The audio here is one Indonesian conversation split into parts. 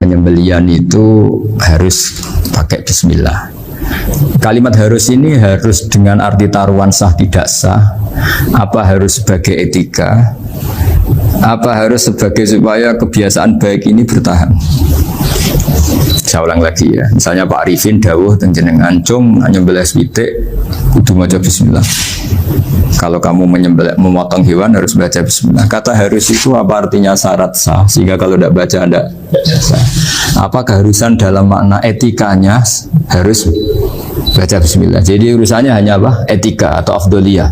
Penyembelian itu harus pakai bismillah. Kalimat harus ini harus dengan arti taruhan sah tidak sah, apa harus sebagai etika, apa harus sebagai supaya kebiasaan baik ini bertahan. Saya ulang lagi ya, misalnya Pak Arifin dawuh teng jenengan cung nyembelih switik kudu maca bismillah. Kalau kamu memotong hewan harus baca bismillah. Kata harus itu apa artinya syarat sah, sehingga kalau tidak baca tidak sah. Apa keharusan dalam makna etikanya harus baca bismillah. Jadi urusannya hanya apa? Etika atau afdoliyah.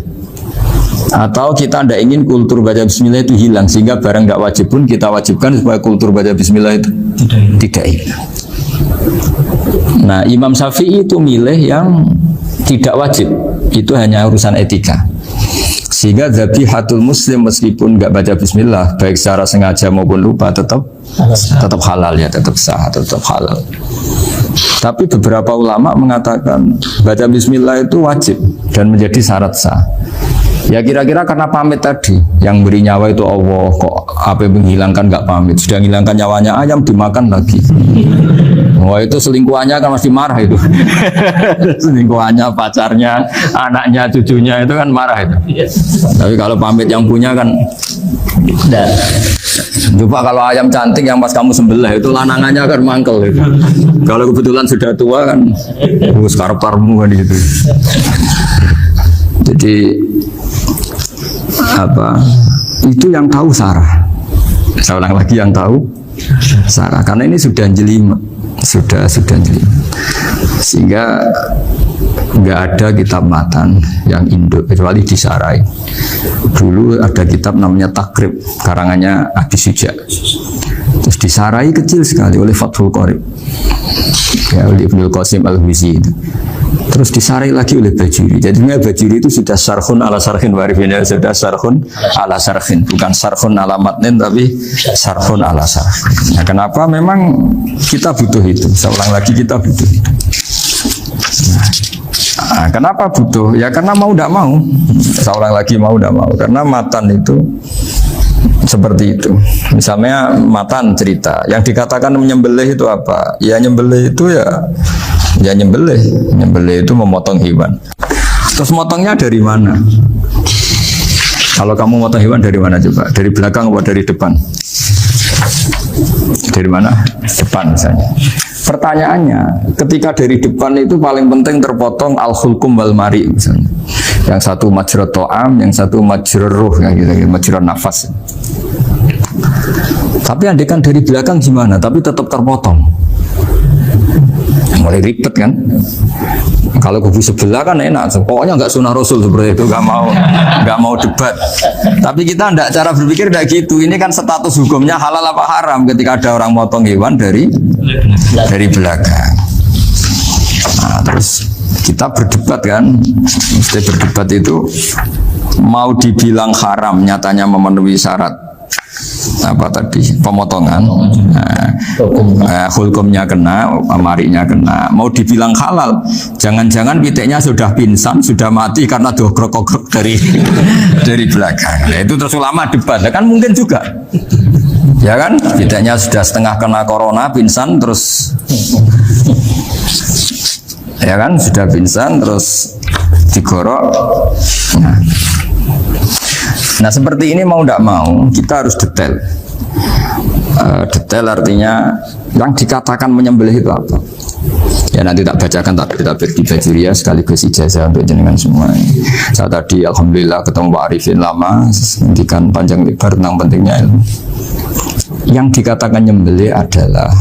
Atau kita tidak ingin kultur baca bismillah itu hilang, sehingga barang tidak wajib pun kita wajibkan supaya kultur baca bismillah itu tidak hilang. Nah, Imam Syafi'i itu milih yang tidak wajib, itu hanya urusan etika. Sehingga zabihatul muslim meskipun nggak baca bismillah, baik secara sengaja maupun lupa tetap halal ya, tetap sah, tetap halal. Tapi beberapa ulama mengatakan baca bismillah itu wajib dan menjadi syarat sah. Ya kira-kira karena pamit tadi, yang beri nyawa itu Allah, kok apa yang menghilangkan nggak pamit, sudah menghilangkan nyawanya ayam dimakan lagi. Wah itu selingkuhannya kan masih marah itu. Selingkuhannya, pacarnya, anaknya, cucunya itu kan marah itu. Tapi kalau pamit yang punya kan coba kalau ayam cantik yang pas kamu sembelih itu lanangannya akan mangkel itu. Kalau kebetulan sudah tua kan karep-karepmu kan gitu. Jadi apa? Itu yang tahu Sarah. Saya ulang lagi, yang tahu Sarah, karena ini sudah jelimet. Sudah jeli, sehingga nggak ada kitab matan yang induk kecuali disarai. Dulu ada kitab namanya Takrib, karangannya Abi Suja, terus disarai kecil sekali oleh Fathul Qorib ya, oleh Ibnul Qasim Al-Huzi itu. Terus disarai lagi oleh Bajuri. Jadinya Bajuri itu sudah sarhun ala sarhin warifin, sudah sarhun ala sarhin, bukan sarhun ala matnin tapi sarhun ala sarhin. Nah, kenapa? Memang kita butuh itu. Saya ulang lagi, kita butuh itu. Nah, kenapa butuh? Ya karena mau tidak mau. Saya ulang lagi, mau tidak mau. Karena matan itu seperti itu. Misalnya matan cerita yang dikatakan menyembelih itu apa? Ya nyembelih itu ya nyembelih itu memotong hewan. Terus motongnya dari mana? Kalau kamu motong hewan dari mana coba? Dari belakang atau dari depan? Dari mana? Depan misalnya. Pertanyaannya, ketika dari depan itu paling penting terpotong al-khulqum wal mari misalnya. Yang satu majrur to'am, yang satu majrur ruh, gitu, majrur nafas. Tapi andekan dari belakang gimana? Tapi tetap terpotong. Mulai ribet kan? Kalau kubu sebelah kan enak, pokoknya nggak sunnah Rasul seperti itu, nggak mau debat. Tapi kita tidak, cara berpikir tidak gitu. Ini kan status hukumnya halal apa haram ketika ada orang motong hewan dari belakang. Nah, terus kita berdebat kan, mesti berdebat itu mau dibilang haram, nyatanya memenuhi syarat apa tadi pemotongan, hukumnya kena, marinya kena. Mau dibilang halal, jangan-jangan pitiknya sudah pingsan, sudah mati karena dogrok-dogrok dari belakang. Nah, itu terus ulama debat, kan mungkin juga, ya kan? Pitiknya sudah setengah kena corona, pingsan terus, ya kan? Sudah pingsan terus digorok. Nah seperti ini mau tidak mau kita harus detail. Detail artinya yang dikatakan menyembelih itu apa? Ya nanti tak bacakan tabir di Bajuriyah sekaligus ijazah untuk jenengan semua. Saya tadi alhamdulillah ketemu Pak Arifin lama, ngendikan panjang lebar tentang pentingnya ilmu. Yang dikatakan menyembelih adalah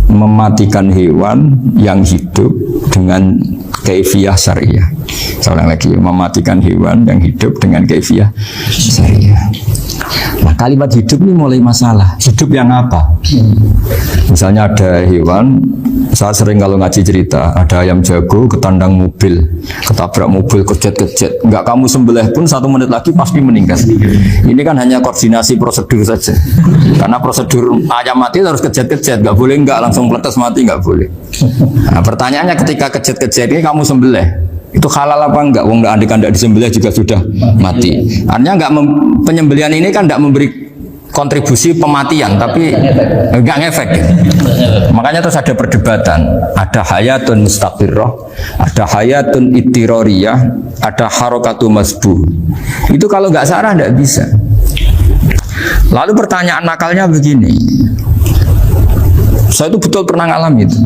mematikan hewan yang hidup dengan kaifiyah syariah. Seorang lagi, mematikan hewan yang hidup dengan kaifiyah syariah. Nah kalimat hidup ini mulai masalah. Hidup yang apa? Misalnya ada hewan, saya sering kalau ngaji cerita, ada ayam jago ketandang mobil, ketabrak mobil, kejet-kejet, enggak kamu sembelih pun 1 menit lagi pasti meninggal. Ini kan hanya koordinasi prosedur saja. Karena prosedur ayam mati harus kejet-kejet, enggak boleh enggak langsung peletes mati, enggak boleh. Nah pertanyaannya, ketika kejet-kejet ini kamu sembelih, itu halal apa enggak? Wong enggak, andikan enggak disembelih juga sudah mati. Artinya enggak penyembelihan ini kan enggak memberi kontribusi pematian tapi enggak ngefek. Makanya terus ada perdebatan, ada hayatun mustaqirrah, ada hayatun ittirariyah, ada harokatu masbuh. Itu kalau nggak sarah nggak bisa. Lalu pertanyaan nakalnya begini, saya itu betul pernah ngalamin itu.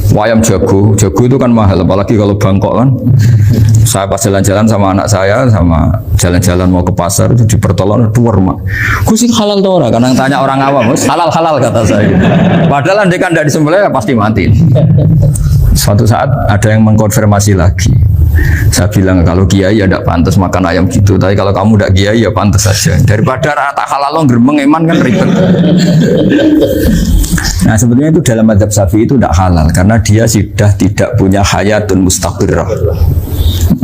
Wayam jago itu kan mahal, apalagi kalau Bangkok kan. Saya pas jalan-jalan sama anak saya, sama jalan-jalan mau ke pasar itu di pertolongan dua rumah. Kusik halal tuh orang, kadang tanya orang awam, halal kata saya. Padahal andai kan tidak disembelih ya pasti mati. Suatu saat ada yang mengkonfirmasi lagi. Saya bilang kalau kiai ya tidak pantas makan ayam gitu, tapi kalau kamu tidak kiai ya pantas saja. Daripada rata halal lo gerbeng eman kan ribet. Nah sebetulnya itu dalam mazhab Syafi'i itu tidak halal karena dia sudah tidak punya hayatun mustaqirrah.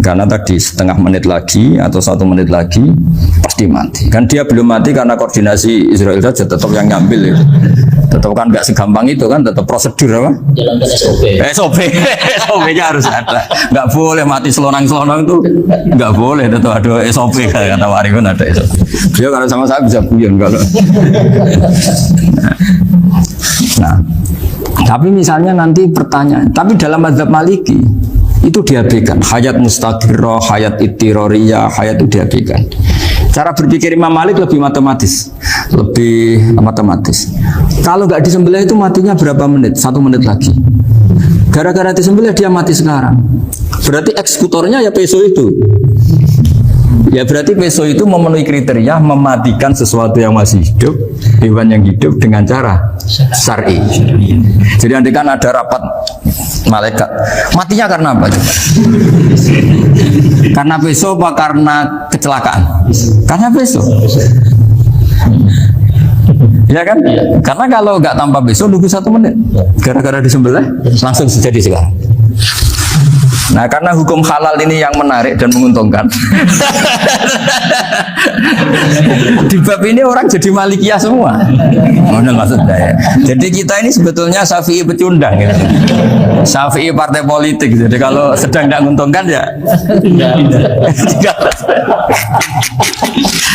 Karena tadi setengah menit lagi atau 1 menit lagi pasti mati. Kan dia belum mati karena koordinasi Israel saja tetap yang ngambil itu. Tetap kan nggak segampang itu kan, tetap prosedur apa? Jalankan SOP. SOP-nya harus ada. Nggak boleh mati selonang-selonang itu nggak boleh. Tetap ada SOP kata Warifun ada SOP. Dia kalau sama saya bisa guyon kalau. Nah, tapi misalnya nanti pertanyaan, tapi dalam mazhab Maliki itu diabaikan, hayat mustaqirrah, hayat ittirariyah, hayat itu diabaikan. Cara berpikir Imam Malik lebih matematis. Kalau nggak disembelih itu matinya berapa menit? 1 menit lagi. Gara-gara disembelih dia mati sekarang. Berarti eksekutornya ya peso itu. Ya berarti peso itu memenuhi kriteria mematikan sesuatu yang masih hidup, hewan yang hidup dengan cara syar'i. Jadi andai kan ada rapat malaikat, matinya karena apa? Karena peso apa karena kecelakaan? Karena peso. Ya kan? Karena kalau nggak tanpa peso nunggu 1 menit, gara-gara disembelih langsung jadi sekarang. Nah karena hukum halal ini yang menarik dan menguntungkan. Di bab ini orang jadi Malikiyah semua. Mana maksudnya ya? Jadi kita ini sebetulnya Syafi'i pecundang ya. Syafi'i partai politik. Jadi kalau sedang tidak menguntungkan ya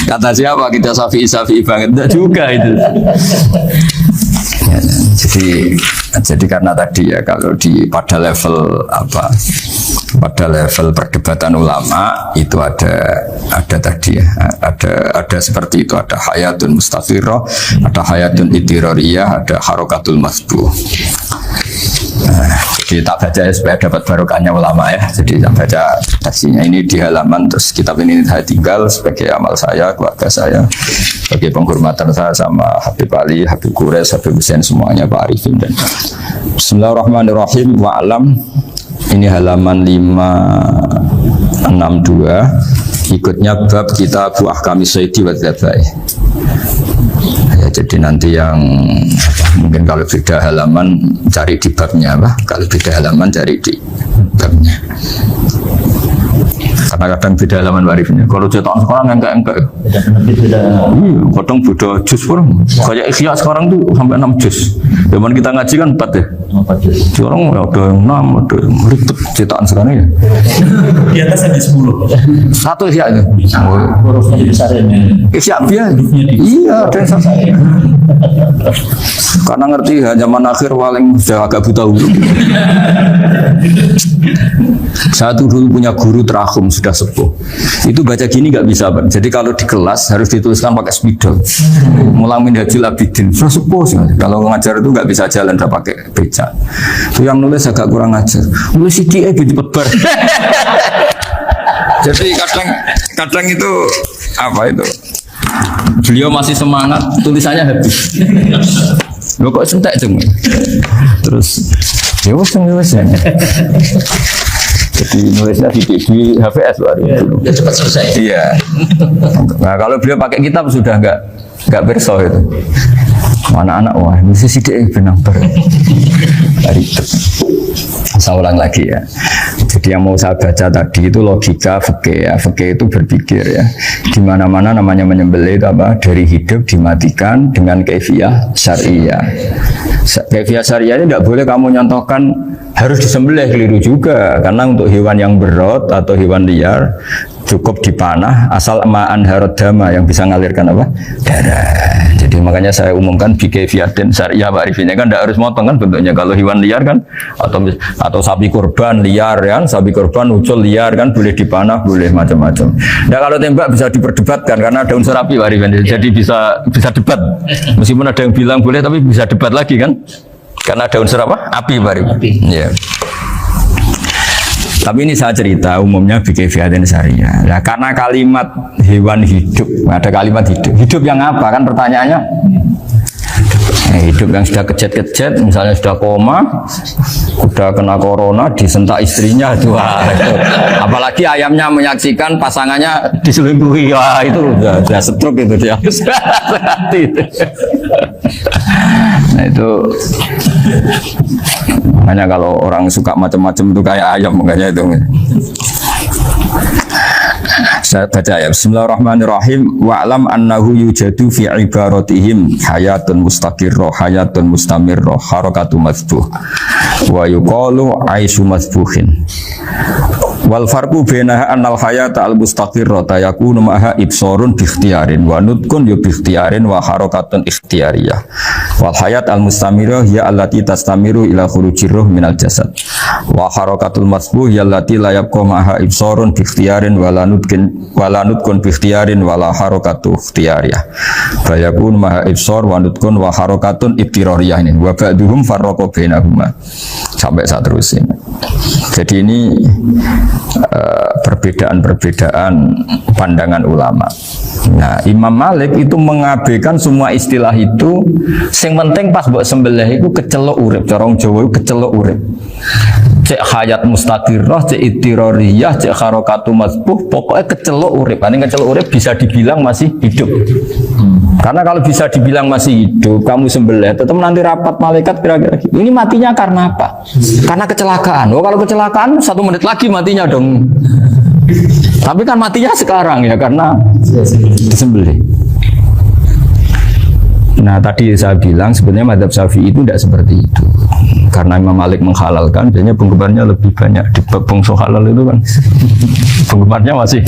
kata siapa kita Syafi'i banget? Tidak juga itu. Ya, jadi karena tadi ya kalau pada level perdebatan ulama itu ada tadi ya ada seperti itu, ada hayatun mustaqirrah, ada hayatun ittirariyah, ada harokatul masbuh. Jadi tak baca ya supaya dapat barokahnya ulama ya. Jadi tak baca redaksinya ini di halaman, terus kitab ini saya tinggal sebagai amal saya, keluarga saya, sebagai penghormatan saya sama Habib Ali, Habib Qures, Habib Hussein semuanya, Pak Arifin dan Bismillahirrahmanirrahim. Wa'alam, ini halaman 562, ikutnya bab kitab ahkami syaiti wa dzabai. Ya, jadi nanti yang mungkin kalau beda halaman cari di babnya kalau beda halaman cari di babnya. Karena kadang beda halaman warifnya. Kalau cetakan sekarang enggak. Iya, kadang beda juz sekarang. Kayak Ikhya sekarang tuh sampai 6 juz. Zaman kita ngaji kan 4 ya. 4 juz. Sekarang ya ada yang 6, ada yang ribet cetakan sekarang ya. Di atas ada 10. Satu Ikhya itu. Hurufnya besar ini. Ikhya biar. Iya, ada yang sama. Karena ngerti zaman akhir paling sudah agak buta huruf. Saya tuh dulu punya guru terakhum sudah sepuh. Itu baca gini nggak bisa, Pak. Jadi kalau di kelas harus dituliskan pakai spidol. Mulang min hajil abidin. Sudah sepuh sih. Kalau ngajar itu nggak bisa jalan, udah pakai beca. Itu yang nulis agak kurang ajar. Nulis sidik gitu pebar. Jadi kadang itu apa itu? Beliau masih semangat, tulisannya habis. Lo kok sentek ceng? Terus ya wes ya. Jadi nulisnya di HVS baru. Ya cepat selesai. Iya. Nah kalau beliau pakai kitab sudah nggak berso itu. Anak-anak wah nulis sidik benang ber. Ribet. Saya ulang lagi ya. Jadi yang mau saya baca tadi itu logika fikih ya. Fikih itu berpikir ya. Di mana-mana namanya menyembelih itu apa? Dari hidup dimatikan dengan kaifiyah syariah. Kaifiyah syariah ini tidak boleh kamu nyontohkan harus disembelih, keliru juga. Karena untuk hewan yang berat atau hewan liar cukup dipanah asal ma'an harodama yang bisa mengalirkan apa? Darah. Jadi Jadi makanya saya umumkan bikaifiyatin syariah Pak Arifin kan tidak harus motong kan bentuknya. Kalau hewan liar kan atau sapi kurban liar kan, sapi kurban ucul liar kan boleh dipanah, boleh macam-macam. Nah kalau tembak bisa diperdebatkan karena ada unsur api Pak Arifin. Jadi bisa debat. Meskipun ada yang bilang boleh tapi bisa debat lagi kan. Karena ada unsur apa? Api Pak Arifin. Iya. Tapi ini saya cerita umumnya bikaifiyatin syariah. Nah, karena kalimat hewan hidup, ada kalimat hidup. Hidup yang apa kan pertanyaannya? Hidup yang sudah kejet-kejet, misalnya sudah koma, sudah kena corona, disentak istrinya, apalagi ayamnya menyaksikan pasangannya diselingkuhi, wah itu udah stroke itu dia harus hati itu. Nah itu makanya kalau orang suka macam-macam itu kayak ayam makanya itu. Saya baca ya. Bismillahirrahmanirrahim. Wa'lam annahu yujadu fi ibaratihim hayatun mustaqirrah, hayatun mustamirrah, harakatu madbuh. Wa yuqalu aisyu madbuhin. Wal farqu bainaha annal hayata al mustaqirrata yakunu ma'ha ibsarun bi ikhtiyarin wa nutqun bi ikhtiyarin wa harakatun ikhtiyariyah. Wal hayat al mustamirrah hiya allati tastamiru ila khurujir ruh minal jasad. Wa harakatul masbuh hiya allati la yabqa ma'ha ibsarun bi ikhtiyarin wa la nutqun bi ikhtiyarin wa la harakatu ikhtiyariyah. Fa yakunu ma'ha ibsar wa nutqun wa harakatun ibtirariyah ini. Wa ba'duhum farraqa bainahuma. Sampai saat terus ini. Jadi ini perbedaan-perbedaan pandangan ulama. Nah, Imam Malik itu mengabaikan semua istilah itu. Sing penting pas mbok sembelih itu kecelok urip. Cara wong Jawa itu kecelok urip. Cek hayat mustaqirrah, cek ittirariyah, cek harakatu masbuh, pokoknya kecelok urip. Ini kecelok urip bisa dibilang masih hidup. Karena kalau bisa dibilang masih hidup, kamu sembelih, tetap nanti rapat malaikat kira-kira gitu. Ini matinya karena apa? Karena kecelakaan. Oh, kalau kecelakaan 1 menit lagi matinya dong. Tapi kan matinya sekarang ya karena disembelih. Nah tadi saya bilang sebenarnya mazhab Syafi'i itu tidak seperti itu. Karena Imam Malik menghalalkan, biasanya penggemarnya lebih banyak. Di bangsa halal itu kan penggemarnya masih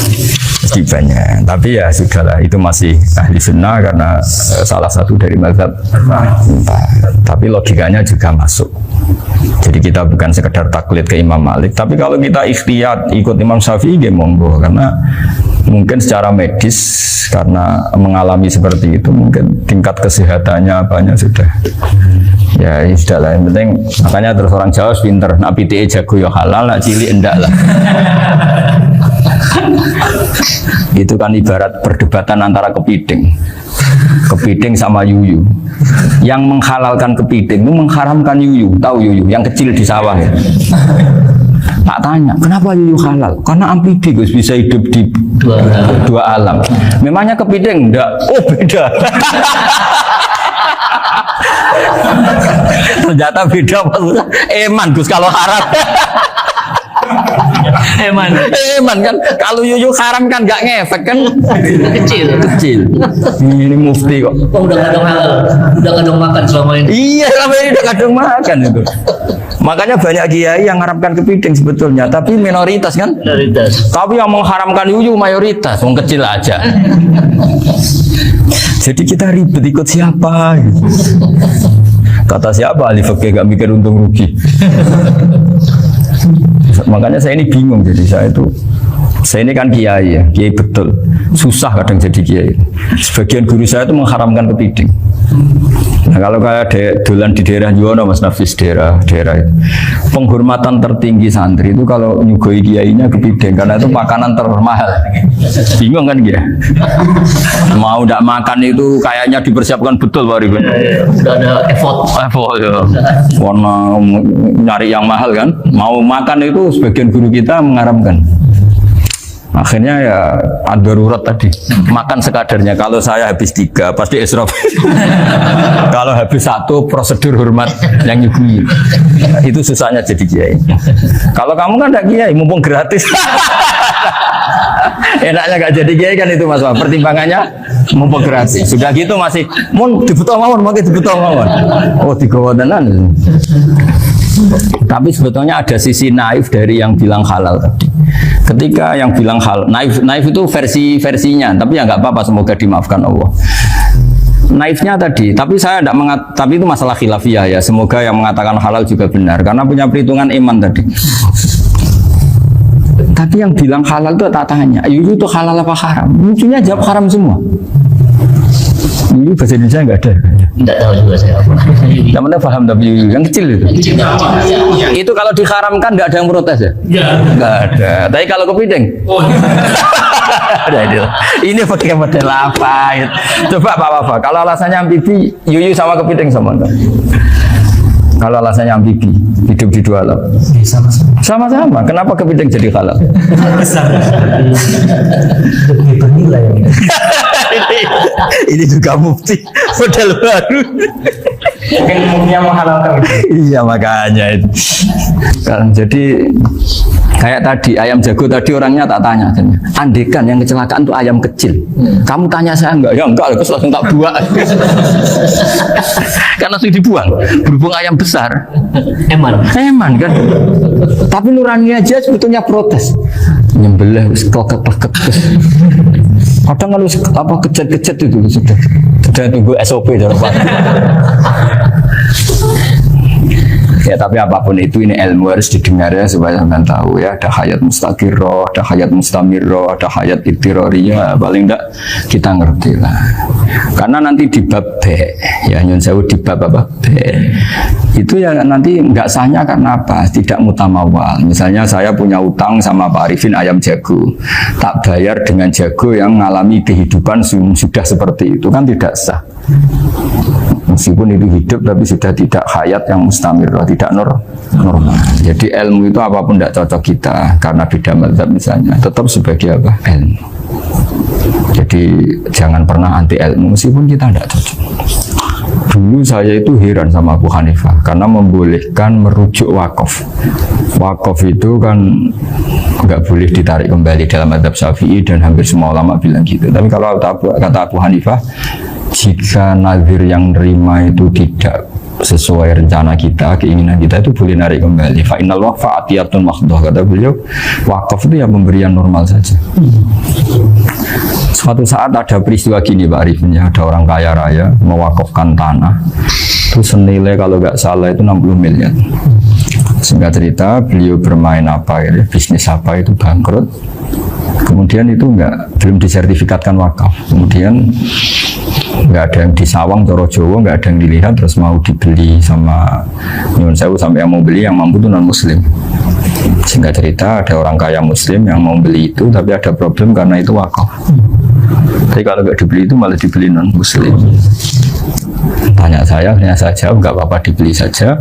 banyak. Tapi ya sudahlah, itu masih ahli sunnah karena salah satu dari mazhab. Tapi logikanya juga masuk. Jadi kita bukan sekedar taklid ke Imam Malik, tapi kalau kita ikhtiyat ikut Imam Syafi'i ya monggo, karena mungkin secara medis karena mengalami seperti itu mungkin tingkat kesehatannya apanya sudah ya sudah lah, yang penting makanya terus orang Jawa pinter, nak PTE jago ya halal, nak cilik enggak lah. Itu kan ibarat perdebatan antara kepiting sama yuyu. Yang menghalalkan kepiting itu mengharamkan yuyu. Tahu yuyu yang kecil di sawah ya? Tak tanya, kenapa yuyu halal? Karena amfibi Gus, bisa hidup di dua alam. Memangnya kepiting enggak? Oh beda. Ternyata beda maksudnya. Eman Gus kalau haram. Eman kan kalau yuyu haram kan nggak ngefek kan, kecil. Ini mufti kok. Oh, udah kadang makan selama ini. Iya, selama ini udah kadang makan itu. Makanya banyak kiai yang mengharamkan kepiting sebetulnya, tapi minoritas kan. Minoritas. Tapi yang mengharamkan yuyu mayoritas, wong kecil aja. Jadi kita ribet ikut siapa? Gitu. Kata siapa ahli fikih gak mikir untung rugi. Makanya saya ini bingung, jadi saya ini kan kiai ya, kiai betul, susah kadang jadi kiai. Sebagian guru saya itu mengharamkan kepiting. Nah kalau kayak dolan di daerah Juwono, Mas Nafis daerah itu, penghormatan tertinggi santri itu kalau nyugoi kiainya kepiting, karena itu makanan termahal. Bingung kan dia? Mau tidak makan itu kayaknya dipersiapkan betul Pak Ribet. Sudah ada effort ya. Warna nyari yang mahal kan. Mau makan itu sebagian guru kita mengharamkan. Akhirnya ya darurat tadi, makan sekadarnya. Kalau saya habis 3 pasti israf. Kalau habis 1 prosedur hormat yang nyugui. Itu susahnya jadi kiai. Kalau kamu kan tidak kiai, mumpung gratis. Enaknya gak jadi kiai kan itu Mas. Pertimbangannya mumpung gratis. Sudah gitu masih mun dibutuh mawon, makin dibutuh mawon. Oh digawa tenan. Tapi sebetulnya ada sisi naif dari yang bilang halal tadi. Ketika yang bilang halal, naif itu versinya, tapi ya nggak apa-apa, semoga dimaafkan Allah. naifnya tadi, tapi saya tidak tapi itu masalah khilafiyah ya. Semoga yang mengatakan halal juga benar, karena punya perhitungan iman tadi. Tapi yang bilang halal itu tak tanya, itu halal apa haram? Lucunya jawab haram semua. Ini bahasa Indonesia nggak ada. Tidak tahu juga saya apa. Yang mana paham tapi yang kecil itu. Itu kalau diharamkan nggak ada yang protes ya? Nggak ada. Tapi kalau kepiting? Ini pakai model apa? Coba Pak Wafa. Kalau alasannya amfibi, yuyu sama kepiting sama enggak? Kalau alasannya amfibi, hidup di dua alam. Sama-sama. Kenapa kepiting jadi halal? Lebih bernilai. Ini juga mufti model baru. Mungkin umumnya menghalalkan. Iya makanya itu. Kan jadi kayak tadi ayam jago tadi orangnya tak tanya, andekan yang kecelakaan itu ayam kecil, kamu tanya saya enggak? Ya enggak, terus langsung tak buang. Karena langsung dibuang. Berhubung ayam besar, eman kan. Tapi nurani aja sebetulnya protes, nyembelih kleket. Kadang kalau apa kejat itu sudah tunggu SOP dari Pak. Ya tapi apapun itu ini ilmu harus didengar ya supaya sampean tahu ya, ada hayat mustaqirroh, ada hayat mustamirroh, ada hayat ittiroriyah, paling enggak kita ngerti lah. Karena nanti di bab B ya nyun sewu di bab apa B itu ya nanti enggak sahnya karena apa? Tidak mutamawal. Misalnya saya punya utang sama Pak Arifin ayam jago, tak bayar dengan jago yang mengalami kehidupan sudah seperti itu, kan tidak sah. Meskipun itu hidup tapi sudah tidak hayat yang mustamir, tidak normal. Jadi ilmu itu apapun tidak cocok kita karena beda mazhab misalnya, tetap sebagai apa? Ilmu. Jadi jangan pernah anti ilmu meskipun kita tidak cocok. Dulu saya itu heran sama Abu Hanifah karena membolehkan merujuk wakaf. Wakaf itu kan nggak boleh ditarik kembali dalam mazhab Syafi'i dan hampir semua ulama bilang gitu. Tapi kalau kata Abu Hanifah, jika nazir yang nerima itu tidak sesuai rencana kita, keinginan kita, itu boleh narik kembali. Fa innal waqfa atiyatun mahdhah, kata beliau. Wakaf itu ya pemberian normal saja. Suatu saat ada peristiwa gini Pak Arifin, ya, ada orang kaya raya mewakafkan tanah itu senilai kalau nggak salah itu 60 miliar. Singkat cerita beliau bermain apa ya, bisnis apa itu bangkrut. Kemudian itu belum disertifikatkan wakaf. Kemudian nggak ada yang disawang Coro Jowo, nggak ada yang dilihat, terus mau dibeli sama nyuwun sewu, sampai yang mau beli yang mampu itu non muslim. Singkat cerita ada orang kaya muslim yang mau beli itu, tapi ada problem karena itu wakaf. Tapi kalau nggak dibeli itu malah dibeli non muslim. Tanya saya jawab nggak apa-apa, dibeli saja,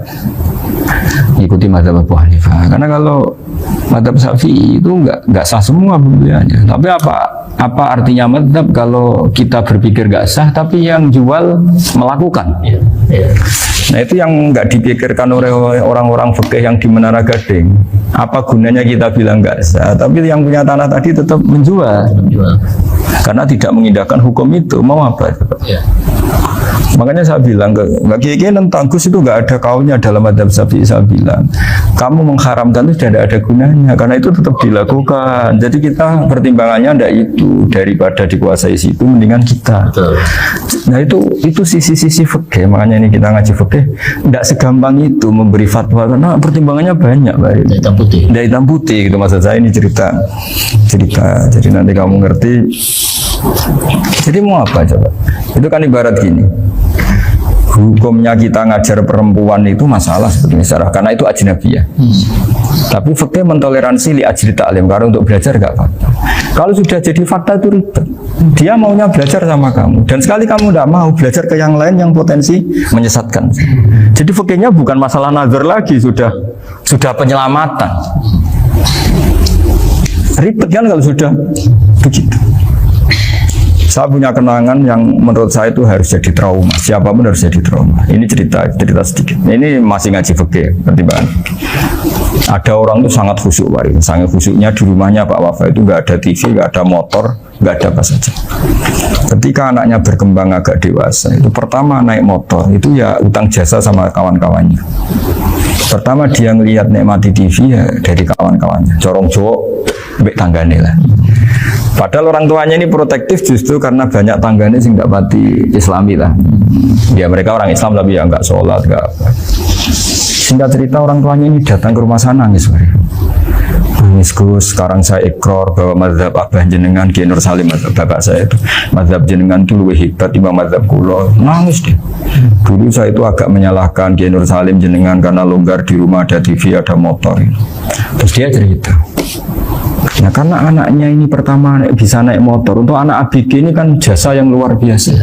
ikuti mazhab Abu Hanifah. Karena kalau mazhab Syafi'i itu nggak sah semua pembeliannya. Tapi apa artinya mazhab kalau kita berpikir nggak sah, tapi yang jual melakukan? Nah itu yang nggak dipikirkan oleh orang-orang fikih yang di Menara Gading. Apa gunanya kita bilang nggak sah, tapi yang punya tanah tadi tetap menjual. Karena tidak mengindahkan hukum itu, mau apa? Makanya saya bilang nggak kiai tentang Gus itu nggak ada kaulnya dalam mazhab Syafi'i. Saya bilang kamu mengharamkan itu tidak ada gunanya, karena itu tetap dilakukan. Jadi kita pertimbangannya ndak itu, daripada dikuasai situ mendingan kita. Betul. Nah itu sisi-sisi fikih. Makanya ini kita ngaji fikih ndak segampang itu memberi fatwa karena pertimbangannya banyak, Pak. Dari hitam putih gitu maksud saya, ini cerita. Jadi nanti kamu ngerti. Jadi mau apa coba? Itu kan ibarat gini. Hukumnya kita ngajar perempuan itu masalah sebetulnya secara, karena itu ajnabiyah. Tapi fikih mentoleransi li ajri ta'lim, karena untuk belajar gak apa-apa. Kalau sudah jadi fakta itu ribet. Dia maunya belajar sama kamu, dan sekali kamu tidak mau belajar ke yang lain yang potensi menyesatkan. Jadi fikihnya bukan masalah nazar lagi, sudah penyelamatan. Ribet kan kalau sudah begitu. Saya punya kenangan yang menurut saya itu harus jadi trauma. Siapapun harus jadi trauma. Ini cerita sedikit. Ini masih ngaji fikih, pertimbangan. Ada orang itu sangat khusyuk, Pak. Sangat khusyuknya di rumahnya Pak Wafa itu nggak ada TV, nggak ada motor, nggak ada apa saja. Ketika anaknya berkembang agak dewasa, itu pertama naik motor itu ya utang jasa sama kawan-kawannya. Pertama dia ngelihat nikmati TV ya dari kawan-kawannya. Corong Jowo, bek tanggane lah. Padahal orang tuanya ini protektif justru karena banyak tangganya sih nggak pati Islami lah. Ya mereka orang Islam tapi ya nggak sholat, nggak apa. Singkat cerita orang tuanya ini datang ke rumah sana nangis, nangis Gus. Sekarang saya ikrar bahwa mazhab Abah jenengan Kiai Nur Salim, mazhab bapak saya itu, mazhab jenengan itu lebih hebat timbang mazhab kula. Nangis deh. Dulu saya itu agak menyalahkan Kiai Nur Salim jenengan karena longgar di rumah ada TV ada motor. Terus dia cerita. Nah karena anaknya ini pertama bisa naik motor, untuk anak ABG ini kan jasa yang luar biasa.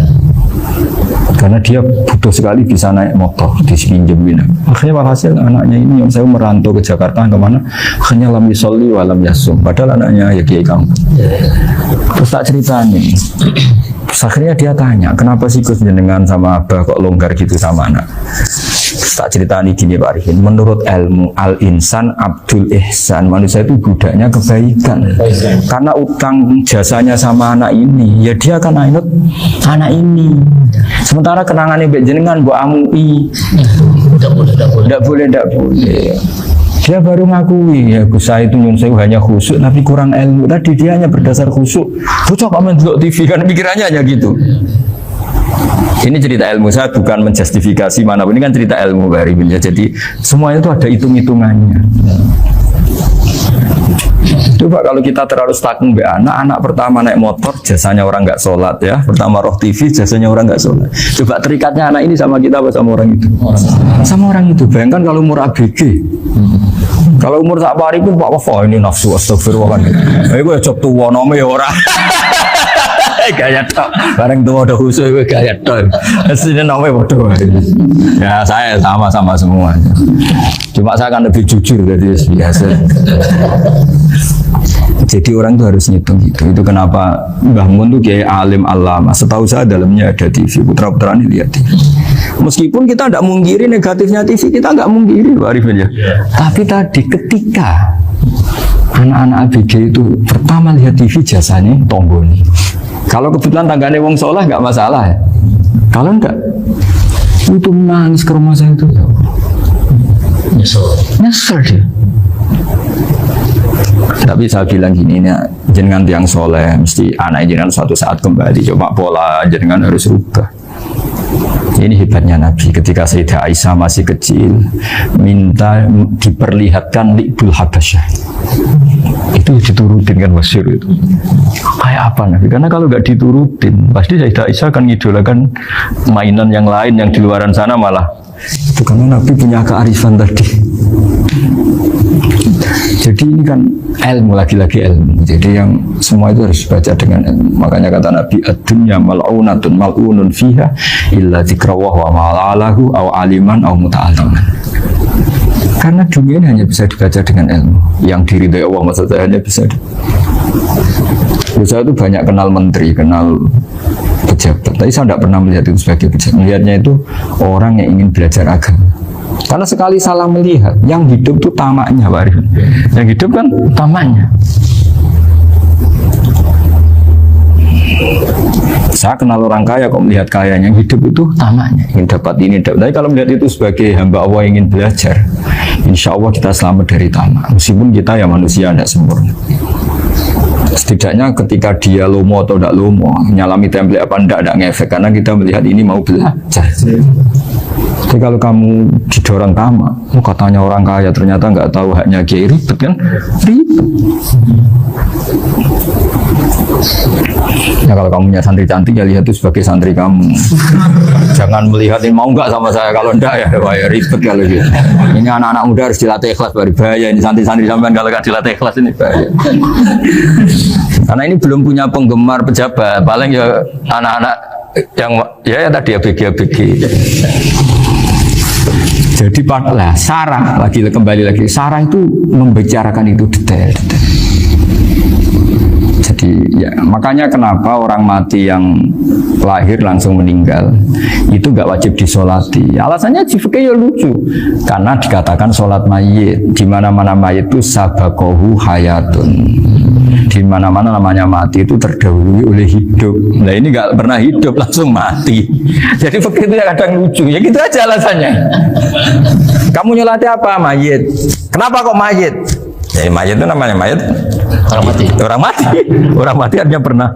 Karena dia butuh sekali bisa naik motor dipinjemin. Akhirnya walhasil anaknya ini yang saya merantau ke Jakarta kemana, akhirnya lam yusolli wa lam yasum. Padahal anaknya ya kiai kamu. Terus tak ceritanya. Terus akhirnya dia tanya, kenapa sih Gus jenengan sama Abah kok longgar gitu sama anak? Tak ceritani gini Pak Arifin, menurut ilmu al-insan abdul ihsan, manusia itu budaknya kebaikan. Karena utang jasanya sama anak ini, ya dia akan anut anak ini. Sementara kenangannya mbak jenengan mbak amui, tidak boleh. Dia baru ngakui ya Gus saya itu nyun saya hanya khusyuk tapi kurang ilmu. Tadi dia hanya berdasar khusyuk. Bocah kok main TV kan pikirannya hanya gitu. Ini cerita ilmu, saya bukan menjustifikasi manapun, ini kan cerita ilmu Pak Arifin ya. Jadi semuanya itu ada hitung-hitungannya. Coba kalau kita terlalu stagnant be anak pertama naik motor jasanya orang nggak sholat ya, pertama roh TV jasanya orang nggak sholat. Coba terikatnya anak ini sama kita apa sama orang itu? Sama orang itu. Bayangkan kalau umur ABG, kalau umur sak pari pun Pak Wafa ini nafsu astagfirullah kan. Iku ya job tuwa nome ya ora. Gaya tok, bareng tua udah khusus gaya tok. Aslinya namanya bodoh. Ya saya sama semua. Cuma saya akan lebih jujur dari biasa. Jadi orang itu harus ngitung gitu. Itu kenapa Mbah Mun tuh kayak alim alama. Setahu saya dalamnya ada TV. Putra-putra ini lihat TV. Meskipun kita tidak mungkiri negatifnya TV, kita nggak mungkiri Pak Arifin ya. Tapi tadi ketika anak-anak ABG itu pertama lihat TV jasanya Tonggoni. Kalau kebetulan tangganya wong soleh nggak masalah ya. Kalau enggak, itu nangis ke rumah saya itu. Nyesel dia. Tapi saya bilang gini, ya, jenengan tiang soleh, mesti anak jenengan suatu saat kembali. Coba pola jenengan harus rubah. Ini hebatnya Nabi ketika Sayyidah Aisyah masih kecil minta diperlihatkan Li'bul Habasyah. Itu diturutin kan masyhur itu. Kayak apa Nabi? Karena kalau nggak diturutin pasti Sayyidah Aisyah akan ngidolakan mainan yang lain yang di luaran sana malah. Itu karena Nabi punya kearifan tadi. Jadi ini kan ilmu, lagi-lagi ilmu. Jadi yang semua itu harus dibaca dengan ilmu. Makanya kata Nabi, ad-dunya mal'unatun mal'unun fiha illa dzikrawah wa ma'alahu aw aliman aw muta'alliman. Karena dunia ini hanya bisa dibaca dengan ilmu. Yang diridhai Allah maksudnya hanya bisa. Saya itu banyak kenal menteri, kenal pejabat. Tapi saya tidak pernah melihat itu sebagai pejabat. Melihatnya itu orang yang ingin belajar agama. Karena sekali salah melihat, yang hidup itu tamaknya Pak Arifin. Yang hidup kan tamaknya. Saya kenal orang kaya kok melihat kaya, yang hidup itu tamaknya, ingin dapat ini dapat. Tapi kalau melihat itu sebagai hamba Allah yang ingin belajar, insya Allah kita selamat dari tamak. Meskipun kita ya manusia tidak sempurna. Setidaknya ketika dia lomo atau tidak lomo, nyalami template apa tidak ngefek karena kita melihat ini mau belajar. Jadi kalau kamu didorong tamak, katanya orang kaya ternyata nggak tahu haknya kiai, ribet kan? Ribet. Ya kalau kamu punya santri cantik ya lihat itu sebagai santri kamu. Jangan melihat ini mau nggak sama saya, kalau enggak ya wah ya ribet kalau gitu. Ini anak-anak muda harus dilatih ikhlas, baru bahaya ini santri-santri sampean kalau nggak dilatih ikhlas ini bahaya. Karena ini belum punya penggemar pejabat, paling ya anak-anak yang ya tadi ABG. Jadi lah Sarah kembali lagi Sarah itu membicarakan itu detail. Jadi ya makanya kenapa orang mati yang lahir langsung meninggal itu nggak wajib disolati. Alasannya fikih ya lucu karena dikatakan sholat mayit di mana-mana mayit itu sabakohu hayatun. Di mana-mana namanya mati itu terdahului oleh hidup. Nah ini nggak pernah hidup langsung mati. Jadi fikih itu kadang lucu. Ya gitu aja alasannya. Kamu nyolati apa? Mayit. Kenapa kok mayit? Ya mayit itu namanya mayit Orang mati. Orang mati artinya pernah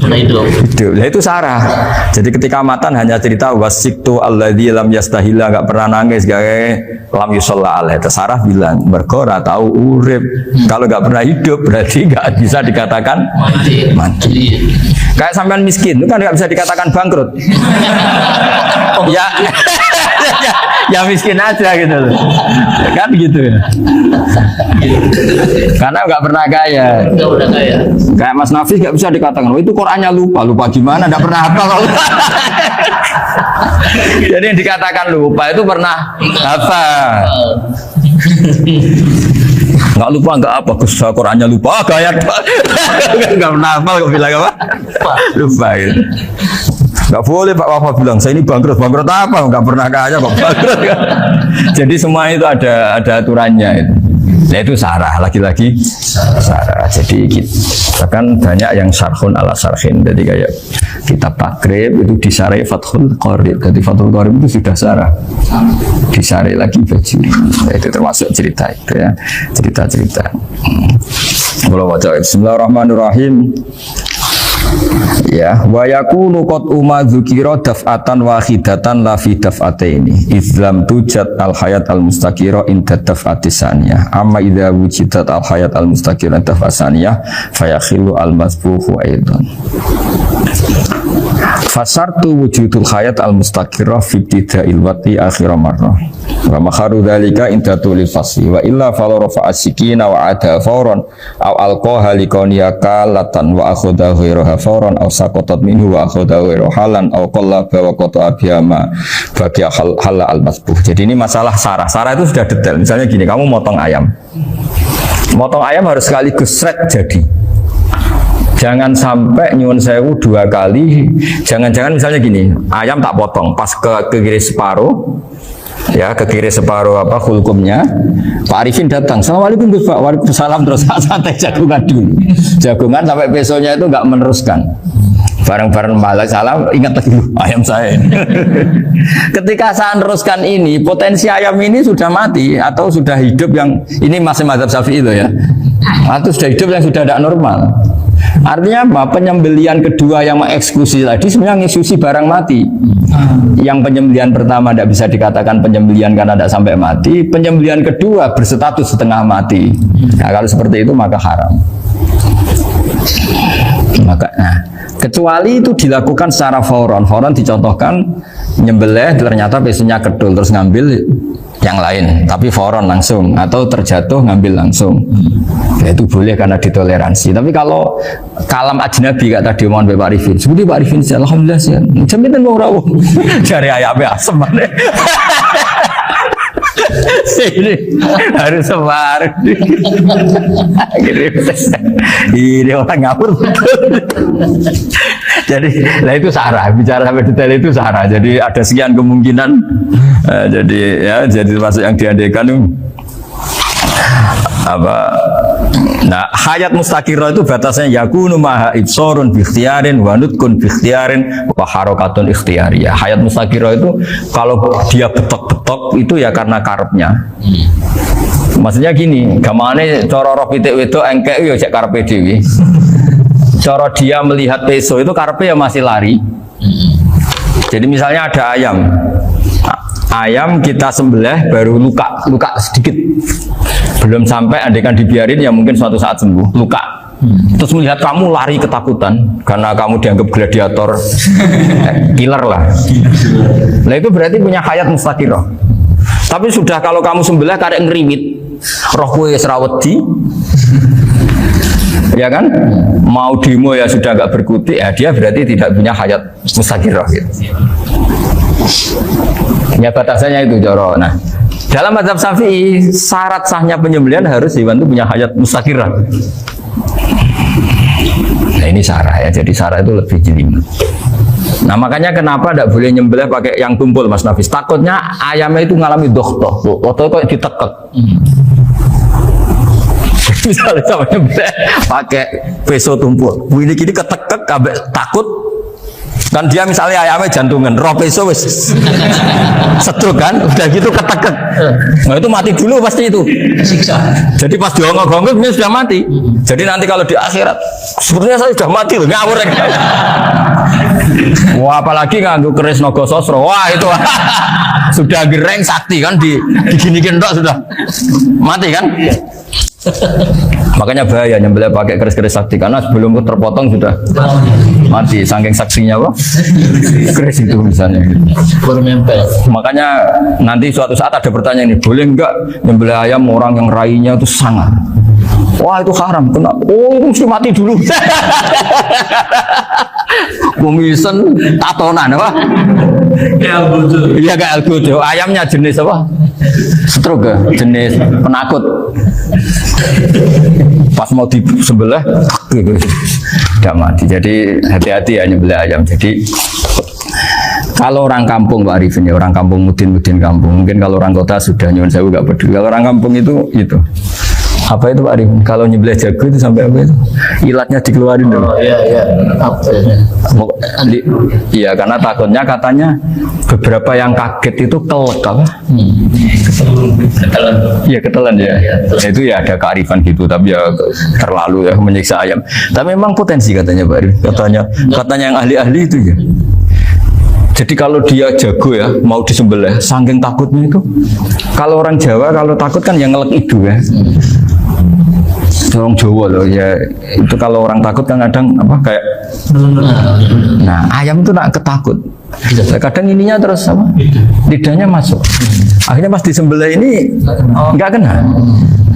Nah itu. hidup. Nah, itu sarah. Jadi ketika matan hanya cerita wasiktu alladzi lam yastahila, enggak pernah nangis, kayak lam yusalla alaih. Sarah bilang mergo ora tahu urip. Kalau enggak pernah hidup berarti enggak bisa dikatakan mati. Iya. Kayak sampean miskin itu kan enggak bisa dikatakan bangkrut. Ya ya miskin aja gitu loh. Kan gitu ya. Karena enggak pernah kaya. Enggak udah kaya. Kayak Mas Nafis nggak bisa dikatakan, oh, itu Qurannya lupa gimana? Nggak pernah hafal. Jadi yang dikatakan lupa itu pernah hafal. Nggak lupa nggak apa, Gus Qurannya lupa, gaya nggak pernah hafal, kok bilang apa? Lupa gitu. Nggak boleh Pak Wafa bilang, saya ini bangkrut apa? Nggak pernah kaya kok bangkrut. Jadi semua itu ada aturannya itu. Nah itu sarah, lagi-lagi sarah. Jadi bahkan banyak yang syarhun ala syarhin. Jadi kayak kitab takrib itu disarai Fathul Qorib. Jadi Fathul Qorib itu sudah sarah. Disarai lagi Bajuri. Nah, itu termasuk cerita itu ya. Cerita-cerita. Kalau baca Bismillahirrahmanirrahim. Ya, wa yakunu qad dzukira daf'atan wahidatan la fi daf'ataini izlam tujad al hayat al mustaqira inda daf'ati saniyah amma idza wujidat al hayat al mustaqira daf'at saniyah fayakhilu al masbuhu aidan. Fasartu wujudul hayat al mustaqira fi ibtida'il waqti akhir marrah wa makharu dzalika inda tulil fasli wa illa fala rafa'a sikina wa ada fawran aw alqaha liqaniyaka latan wa akhadha ghairaha fawran aw saqatat minhu wa akhadha ghairu halan aw qallaba wa qata'a biyama bagi hal al masbuh. Jadi ini masalah sarah. Sarah itu sudah detail. Misalnya gini, kamu motong ayam. Motong ayam harus sekaligus shred jadi. Jangan sampai nyuwun sewu 2 kali. Jangan-jangan misalnya gini, ayam tak potong, pas ke kiri separuh, ya ke kiri separuh apa hulkumnya. Pak Arifin datang, assalamualaikum Gus Pak, waalaikumsalam, terus santai jagungan dulu. Jagungan sampai besoknya itu nggak meneruskan. Bareng-bareng malah salam, ingat lagi ayam saya. Ketika saya meneruskan ini, potensi ayam ini sudah mati atau sudah hidup yang ini masih mazhab Syafi'i itu ya, atau sudah hidup yang sudah tidak normal. Artinya apa? Penyembelian kedua yang mengeksekusi tadi sebenarnya mengeksekusi barang mati. Yang penyembelian pertama tidak bisa dikatakan penyembelian karena tidak sampai mati. Penyembelian kedua berstatus setengah mati. Nah, kalau seperti itu maka haram. Kecuali itu dilakukan secara fauron. Fauron dicontohkan nyembelih ternyata besoknya kedul terus ngambil yang lain, tapi fauron langsung atau terjatuh ngambil langsung. Ya, itu boleh karena ditoleransi. Tapi kalau kalam ajnabi kata tadi mohon Pak Arifin, seperti Pak Arifin alhamdulillah sih. Jaminan mau rawuh. Cari ayamnya asem mana? Ini harus sebar. Ini orang ngawur. Jadi, nah itu sarah. Bicara sampai detail itu sarah. Jadi ada sekian kemungkinan. Jadi ya, jadi termasuk yang diandaikan itu apa? Nah, hayat mustaqirah itu batasnya yakunu maha ibsorun bi ikhtiarin wa nutqun bi ikhtiarin wa harakatun ikhtiyariyah. Hayat mustaqirah itu kalau dia betok-betok itu ya karena karepnya. Maksudnya gini, gamane cara roh pitik wedok engkek ya cek karepe dhewe. Cara dia melihat peso itu karepe ya masih lari. Jadi misalnya ada ayam. Ayam kita sembelih baru luka sedikit. Belum sampai andaikan dibiarin ya mungkin suatu saat sembuh, luka. Terus melihat kamu lari ketakutan karena kamu dianggap gladiator killer lah. Nah itu berarti punya hayat mustaqirah. Tapi sudah kalau kamu sembelih karek ngeriwit, roh kowe serawedi. Ya kan? Mau demo ya sudah enggak berkutik, ya dia berarti tidak punya hayat mustaqirah gitu. Ya batasannya itu joro. Nah, dalam mazhab Syafi'i syarat sahnya penyembelihan harus hewan itu punya hayat mustaqirah. Nah ini sarah ya, jadi sarah itu lebih jelimet. Nah makanya kenapa tidak boleh nyembelih pakai yang tumpul Mas Nafis? Takutnya ayamnya itu ngalami dohtoh, atau kok ditekek. Misalnya sama nyembelih pakai peso tumpul, ini kini ketekek, takut Kan dia misalnya ayamnya jantungan, roh peso wis setruk kan, udah gitu ketekek. Nah itu mati dulu pasti itu. Siksa. Jadi pas diongok-ongok dia sudah mati. Jadi nanti kalau di akhirat, sebenarnya saya sudah mati loh, ngawur. Wah apalagi nganggo keris naga sosro, wah itu sudah gereng sakti kan diginikin dok sudah mati kan. Makanya bahaya nyembelih pakai keris-keris sakti karena sebelum terpotong sudah mati saking saksinya apa keris itu misalnya Baru nempel. makanya nanti suatu saat ada pertanyaan ini boleh enggak nyembelih ayam orang yang rainya itu sangar wah itu haram kenapa oh mesti mati dulu kumisen tatonan apa Ya betul. iya kayak algojo ayamnya jenis apa stroke ya? Jenis penakut pas mau disembelih tidak mati jadi hati-hati ya nyembelih ayam jadi kalau orang kampung Pak Arifin ya orang kampung mudin kampung mungkin kalau orang kota sudah nyuwun sewu nggak peduli kalau orang kampung itu apa itu Pak Arifin kalau nyembelih jago itu sampai apa itu ilatnya dikeluarin dulu Iya. Apa ya? Iya karena takutnya katanya beberapa yang kaget itu kelek apa? Ketelan. Iya ketelan ya. Itu ya ada kearifan gitu tapi ya terlalu ya menyiksa ayam. Tapi memang potensi katanya Pak Arif. Katanya yang ahli-ahli itu ya. Jadi kalau dia jago ya mau disembelih saking takutnya itu kalau orang Jawa kalau takut kan yang ngelek itu ya. Orang Jawa loh ya itu kalau orang takut kan kadang apa kayak nah ayam itu nak ketakut kadang ininya terus apa lidahnya masuk akhirnya pas disembelih ini nggak kena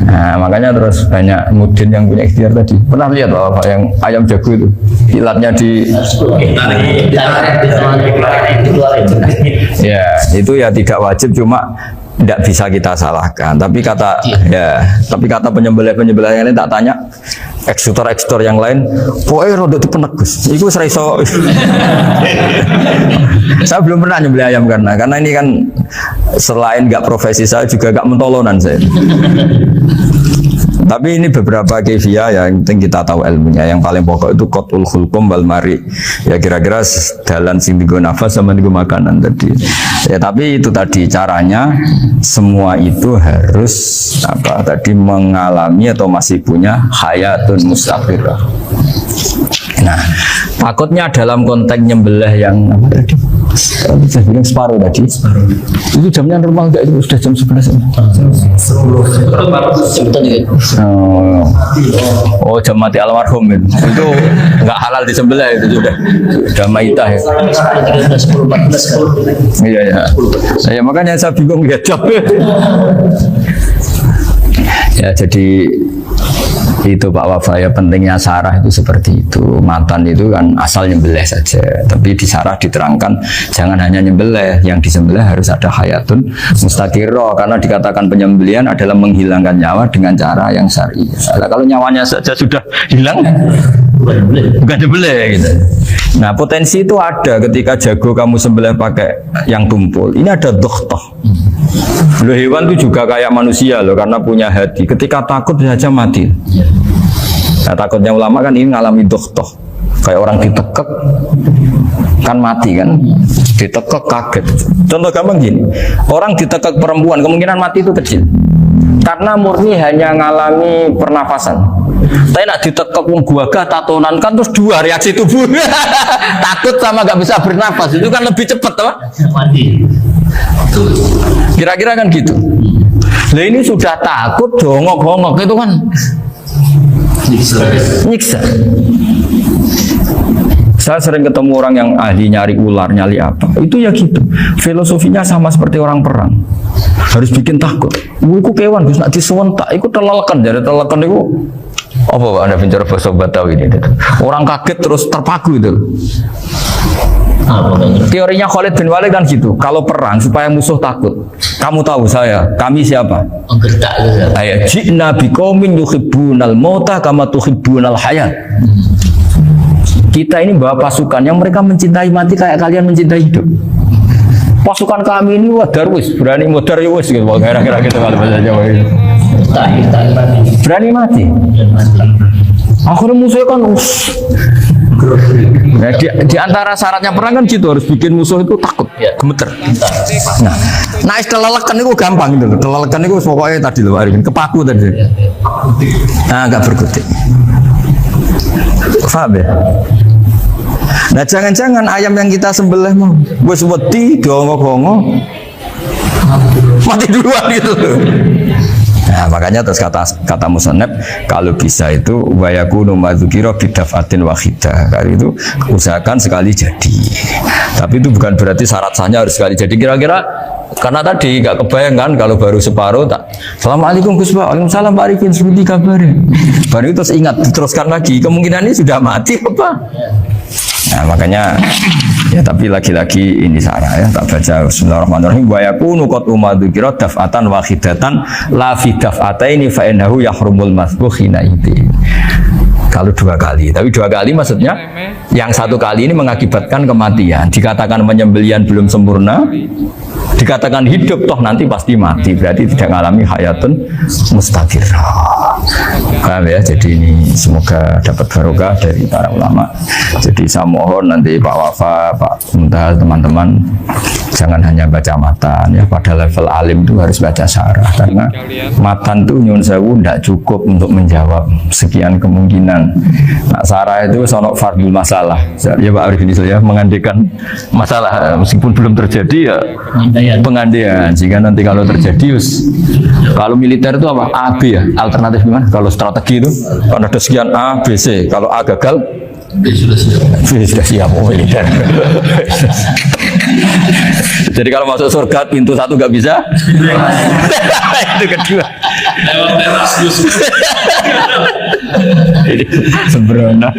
nah makanya terus banyak mudin yang punya ikhtiar tadi pernah lihat apa yang ayam jago itu ilatnya di ya itu ya tidak wajib cuma tidak bisa kita salahkan tapi kata penyembelih yang ini tak tanya eksekutor yang lain pokoknya rodok itu penegus itu saya iso saya belum pernah nyembelih ayam karena ini kan selain nggak profesi saya juga nggak mentolonan saya tapi ini beberapa kefiah ya, yang penting kita tahu ilmunya. Yang paling pokok itu qatul khulqum wal mari. Ya kira-kira dalan sing digo nafas sama digo makanan tadi. Ya tapi itu tadi caranya semua itu harus apa tadi mengalami atau masih punya hayatun mustaqirah. Nah, takutnya dalam konteks nyembelih yang apa tadi? Saya bilang separuh tadi. Itu jamnya normal enggak itu sudah jam 11 ini. Oh jam mati almarhum itu nggak halal disembelih itu sudah maitah ya. 10, 14, 10. Iya makanya saya bingung ya jam. Ya jadi itu Pak Wafa ya pentingnya sarah itu seperti itu matan itu kan asal nyembelih saja tapi di sarah diterangkan jangan hanya nyembelih yang disembelih harus ada hayatun mustaqirah karena dikatakan penyembelihan adalah menghilangkan nyawa dengan cara yang syar'i. Nah, kalau nyawanya saja sudah hilang bukan nyembelih gitu. Nah potensi itu ada ketika jago kamu sembelih pakai yang tumpul ini ada dokhtoh. Loh, hewan itu juga kayak manusia loh karena punya hati ketika takut saja mati. Nah, takutnya ulama kan ini ngalami dokhtoh kayak orang ditekek kan mati kan ditekek kaget contoh gampang gini orang ditekek perempuan kemungkinan mati itu kecil karena murni hanya ngalami pernafasan tapi nak ditekek wong gagah tatonan kan terus dua reaksi tubuh takut sama gak bisa bernafas itu kan lebih cepat toh Mati. kira-kira kan gitu lah ini sudah takut dongok-dongok itu kan nyiksa. Saya sering ketemu orang yang ahli nyari ular, nyari apa. Itu ya gitu. Filosofinya sama seperti orang perang. Harus bikin takut. Iku kewan Gus nak disewentak, iku telelekan. Jadi telelekan itu apa Pak Anda bicara bahasa Batawi ini? Orang kaget terus terpaku itu. Teorinya Khalid bin Walid kan gitu. Kalau perang supaya musuh takut. Kamu tahu saya, kami siapa? Ayat ji'na biqaumin yuhibbunal mauta kama tuhibbunal hayat. Kita ini bawa pasukan yang mereka mencintai mati kayak kalian mencintai hidup. Pasukan kami ini wah darwis, berani modar ya wis gitu. Kira-kira gitu kalau bahasa Jawa itu. Berani mati. Akhirnya musuhnya kan Nah, di antara syaratnya perang kan gitu, harus bikin musuh itu takut, gemeter. Nah istilah lelekan itu gampang gitu loh. Lelekan itu pokoknya tadi loh, kepaku tadi. Nah, agak berkutik. Paham ya? Nah jangan-jangan ayam yang kita sembelih mau wis wedi dongo-dongo mati duluan gitu. Nah makanya terus kata musannaf kalau bisa itu wayakunu madzukira bidafatin wahidah. Kalau itu usahakan sekali jadi. Tapi itu bukan berarti syarat sahnya harus sekali jadi. Kira-kira karena tadi nggak kebayang kan kalau baru separuh tak. Assalamualaikum Gus Pak. Waalaikumsalam Pak Arifin. Seperti kabarnya. Baru itu terus ingat diteruskan lagi. Kemungkinan ini sudah mati apa? Nah makanya ya tapi lagi-lagi ini sarah ya tak baca Bismillahirrahmanirrahim wa yakunu qad umadzukira daf'atan wahidatan la fi daf'ataini fa innahu yahrumul masbuh hina idi. Kalau 2 kali, tapi 2 kali maksudnya yang 1 kali ini mengakibatkan kematian. Dikatakan penyembelian belum sempurna, dikatakan hidup toh nanti pasti mati, berarti tidak mengalami hayatun mustadirah. Paham ya? Jadi ini semoga dapat barokah dari para ulama. Jadi saya mohon nanti Pak Wafa, Pak Muntaha, teman-teman jangan hanya baca matan ya, pada level alim itu harus baca syarah karena matan itu nyun sewu tidak cukup untuk menjawab sekian kemungkinan. Nah, syarah itu sono fardul masalah. Ya Pak Arifin ya mengandikan masalah meskipun belum terjadi ya pengandaian. Jika nanti kalau terjadi kalau militer itu apa? A, B ya, alternatif gimana? Kalau strategi itu kan ada sekian A, B, C. Kalau A gagal, B sudah siap. Oh, militer. Jadi kalau masuk surga pintu 1 nggak bisa, itu kedua. Ini sembrono.